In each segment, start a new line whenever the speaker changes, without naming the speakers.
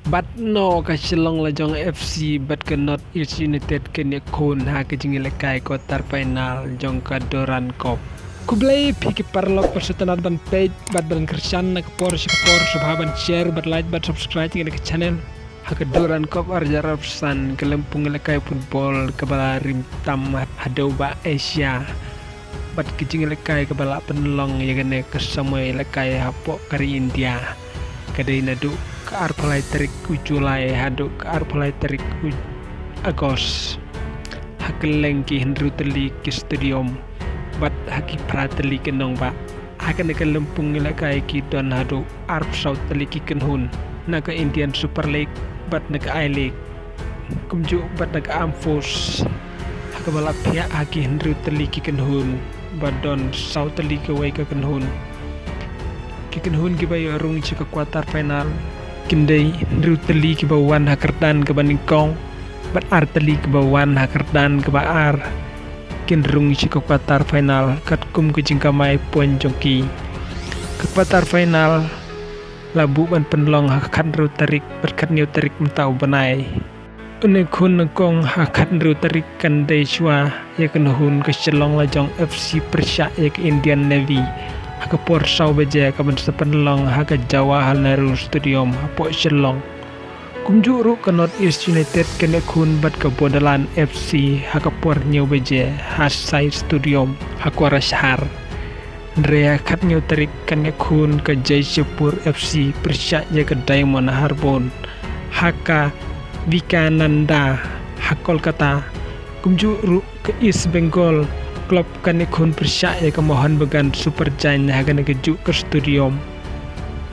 But no ka Shillong Lajong FC but ka North East United kenya kun ha ka jingilakay quarter final jong ka Doran Cup. Kublay piki parlok persetanat ban page bat ban Christian na kapor subhaban share bat like bat subscribe ke channel ha ka Doran Cup arjarap san kelempung lakay football kabala rim tam hadau ba Asia. Bat kijingilakay kabala penlong yagane kasamay lakay hapo kari India. Kadai nadu ke arpalai terik Julai haduk ke arpalai terik Agos hakeleng ki hendru teli ki stadium bat haki prateli kenong ba hakan ke lempung ilakai ki don haduk arp saut teli ki kenhun naga Indian Super League bat naga I League kumju bat naga Amphos hakabala pihak haki hendru teli ki kenhun bat don saut teli ke wai ke kenhun Kikenhun kibayo arung ke quarter final kindai ruteli ke bawan hakerdan ke baningkong bat arteli ke bawan hakerdan ke baar kinrung ke quarter final katkum ke jingkamai puan jongki ke quarter final labu ban penlong hakan ruterik berkat new terik mentau benai unekun nengkong hakan ruterik kandai shua ya kenhun ke Shillong Lajong FC Persya ya ke Indian Navy haka por sau beja ka ban sepenlong haka Jawa Halneru Stadium hapo Shillong kumju ru ka North East United kene kun bat ka Bodalan FC haka por new beja Hasai Stadium hakwara Shahar Andrea kat new terik kene kun ka Jaipur FC Persya ya ka Diamond Harbon haka Vikananda hakol kata kumju ru ke East Bengal klub kane kun Persya ya ke Mohon Began Super Giant hagan keju ke stadium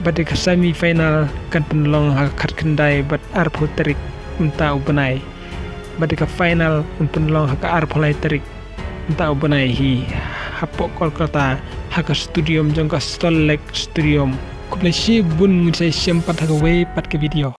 pada ke semi final kan penlong hakat kendai bat arpo terik mentau benai pada ke final penlong haka arpo lai terik mentau benai hi hapok Kolkata haka stadium jongka Stol Lake Stadium kublesi bun saya sempat haka wei pat ke video